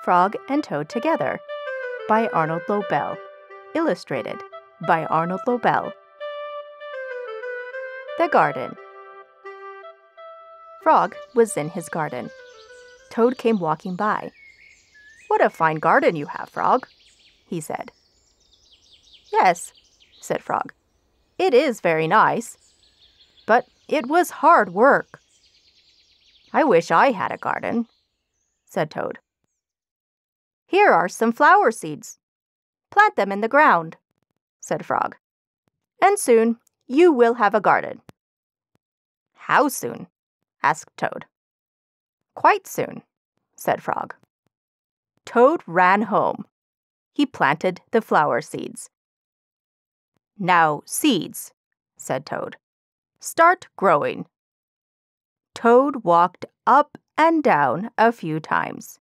Frog and Toad Together by Arnold Lobel. Illustrated by Arnold Lobel. The garden. Frog was in his garden. Toad came walking by. "What a fine garden you have, Frog," he said. "Yes," said Frog. "It is very nice, but it was hard work." "I wish I had a garden," said Toad. "Here are some flower seeds. Plant them in the ground," said Frog. "And soon you will have a garden." "How soon?" asked Toad. "Quite soon," said Frog. Toad ran home. He planted the flower seeds. "Now, seeds," said Toad, "start growing." Toad walked up and down a few times.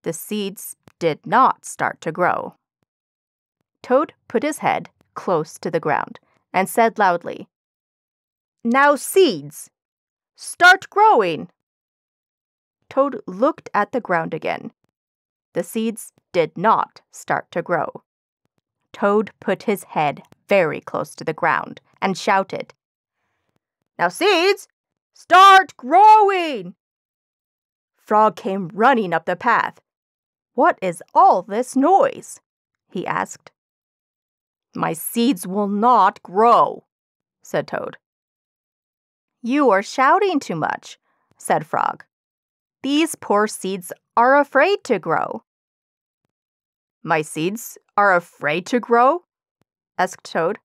The seeds did not start to grow. Toad put his head close to the ground and said loudly, "Now, seeds, start growing." Toad looked at the ground again. The seeds did not start to grow. Toad put his head very close to the ground and shouted, "Now, seeds, start growing!" Frog came running up the path. "What is all this noise?" he asked. "My seeds will not grow," said Toad. "You are shouting too much," said Frog. "These poor seeds are afraid to grow." "My seeds are afraid to grow?" asked Toad.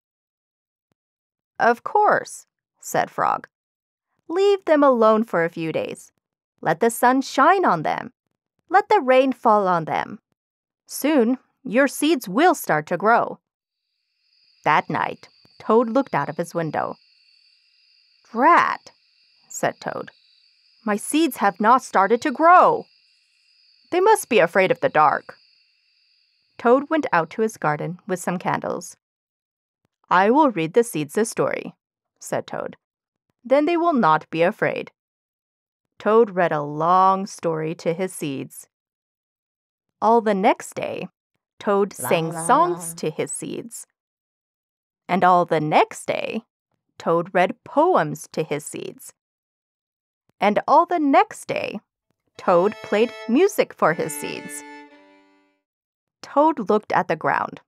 "Of course," said Frog. "Leave them alone for a few days. Let the sun shine on them. Let the rain fall on them. Soon, your seeds will start to grow." That night, Toad looked out of his window. "Drat," said Toad. "My seeds have not started to grow. They must be afraid of the dark." Toad went out to his garden with some candles. "I will read the seeds a story," said Toad. "Then they will not be afraid." Toad read a long story to his seeds. All the next day, Toad sang songs to his seeds. And all the next day, Toad read poems to his seeds. And all the next day, Toad played music for his seeds. Toad looked at the ground.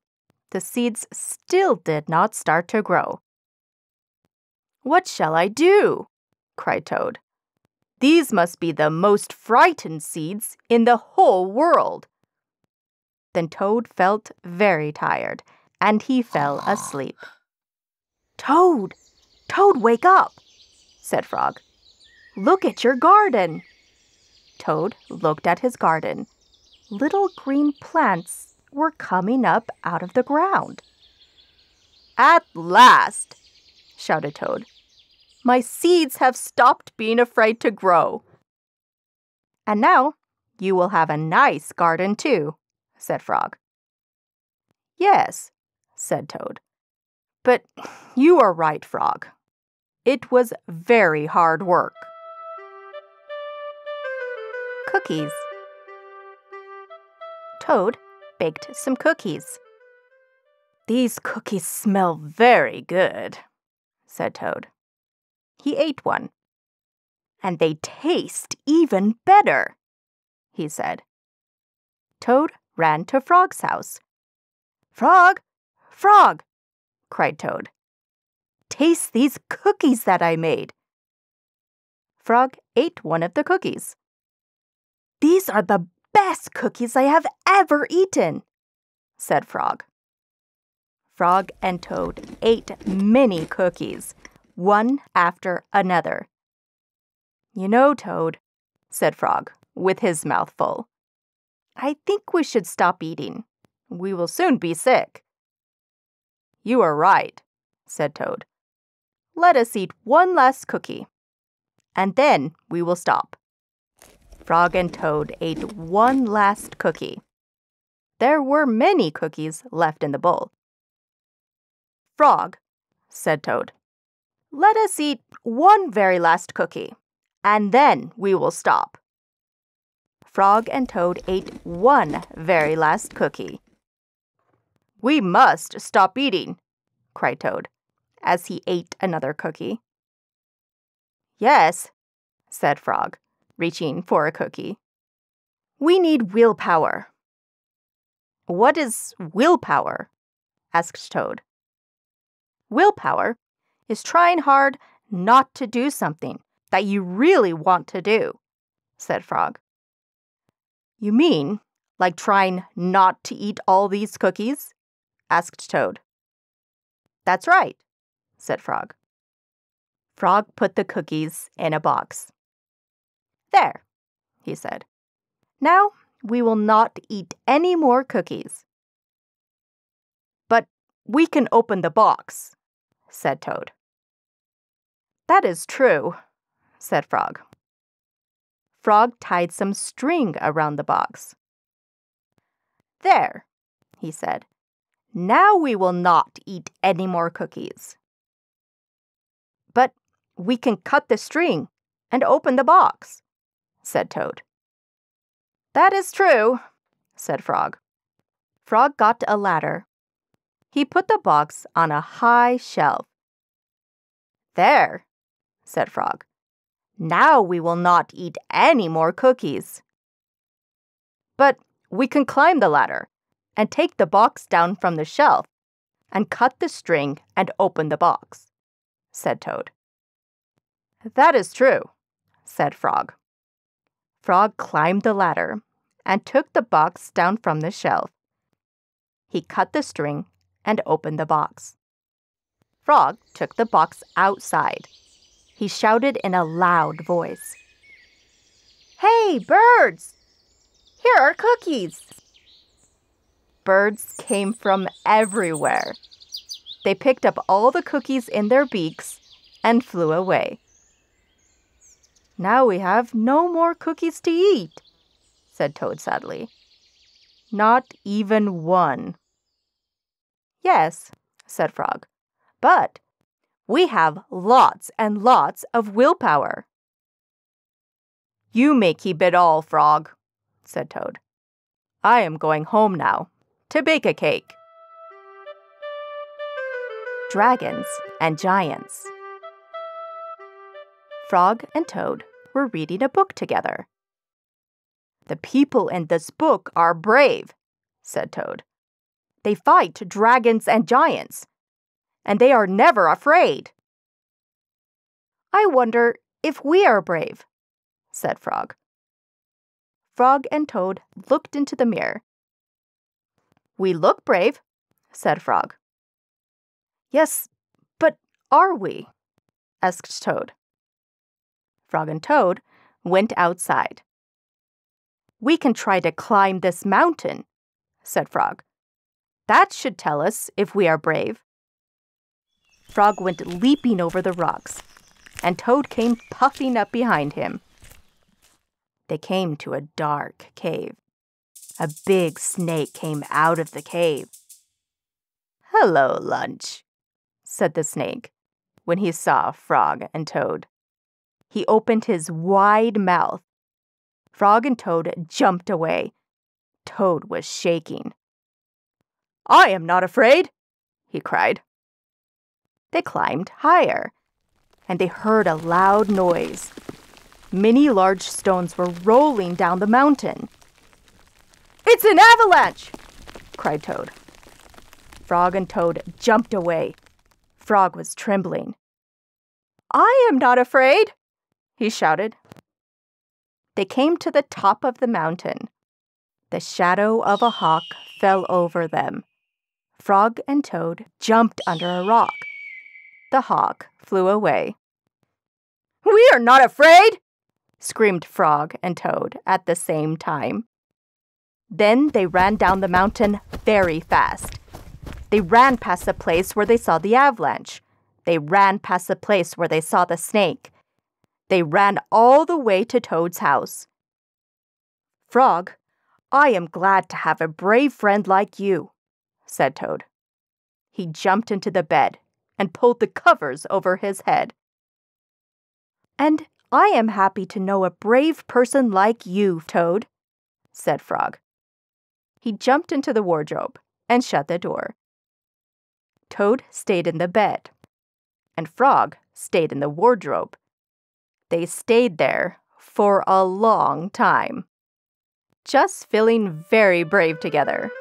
The seeds still did not start to grow. "What shall I do?" cried Toad. "These must be the most frightened seeds in the whole world." Then Toad felt very tired, and he fell asleep. "Toad! Toad, wake up!" said Frog. "Look at your garden." Toad looked at his garden. Little green plants were coming up out of the ground. "At last!" shouted Toad. "My seeds have stopped being afraid to grow." "And now you will have a nice garden too," said Frog. "Yes," said Toad. "But you are right, Frog. It was very hard work." Cookies. Toad baked some cookies. "These cookies smell very good," said Toad. He ate one. "And they taste even better," he said. Toad ran to Frog's house. "Frog! Frog!" cried Toad. "Taste these cookies that I made." Frog ate one of the cookies. "These are the best cookies I have ever eaten," said Frog. Frog and Toad ate many cookies, one after another. "You know, Toad," said Frog, with his mouth full, "I think we should stop eating. We will soon be sick." "You are right," said Toad. "Let us eat one last cookie, and then we will stop." Frog and Toad ate one last cookie. There were many cookies left in the bowl. "Frog," said Toad, "let us eat one very last cookie, and then we will stop." Frog and Toad ate one very last cookie. "We must stop eating," cried Toad, as he ate another cookie. "Yes," said Frog, reaching for a cookie. "We need willpower." "What is willpower?" asked Toad. "Willpower is trying hard not to do something that you really want to do," said Frog. "You mean like trying not to eat all these cookies?" asked Toad. "That's right," said Frog. Frog put the cookies in a box. "There," he said. "Now we will not eat any more cookies." "But we can open the box," said Toad. "That is true," said Frog. Frog tied some string around the box. "There," he said. "Now we will not eat any more cookies." "But we can cut the string and open the box," said Toad. "That is true," said Frog. Frog got a ladder. He put the box on a high shelf. "There," said Frog. "Now we will not eat any more cookies." "But we can climb the ladder and take the box down from the shelf and cut the string and open the box," said Toad. "That is true," said Frog. Frog climbed the ladder and took the box down from the shelf. He cut the string and opened the box. Frog took the box outside. He shouted in a loud voice, "Hey, birds! Here are cookies!" Birds came from everywhere. They picked up all the cookies in their beaks and flew away. "Now we have no more cookies to eat," said Toad sadly. "Not even one." "Yes," said Frog, "but we have lots and lots of willpower." "You may keep it all, Frog," said Toad. "I am going home now to bake a cake." Dragons and Giants. Frog and Toad were reading a book together. "The people in this book are brave," said Toad. "They fight dragons and giants, and they are never afraid." "I wonder if we are brave," said Frog. Frog and Toad looked into the mirror. "We look brave," said Frog. "Yes, but are we?" asked Toad. Frog and Toad went outside. "We can try to climb this mountain," said Frog. "That should tell us if we are brave." Frog went leaping over the rocks, and Toad came puffing up behind him. They came to a dark cave. A big snake came out of the cave. "Hello, lunch," said the snake when he saw Frog and Toad. He opened his wide mouth. Frog and Toad jumped away. Toad was shaking. "I am not afraid," he cried. They climbed higher, and they heard a loud noise. Many large stones were rolling down the mountain. "It's an avalanche!" cried Toad. Frog and Toad jumped away. Frog was trembling. "I am not afraid," he shouted. They came to the top of the mountain. The shadow of a hawk fell over them. Frog and Toad jumped under a rock. The hawk flew away. "We are not afraid!" screamed Frog and Toad at the same time. Then they ran down the mountain very fast. They ran past the place where they saw the avalanche. They ran past the place where they saw the snake. They ran all the way to Toad's house. "Frog, I am glad to have a brave friend like you," said Toad. He jumped into the bed and pulled the covers over his head. "And I am happy to know a brave person like you, Toad," said Frog. He jumped into the wardrobe and shut the door. Toad stayed in the bed, and Frog stayed in the wardrobe. They stayed there for a long time, just feeling very brave together.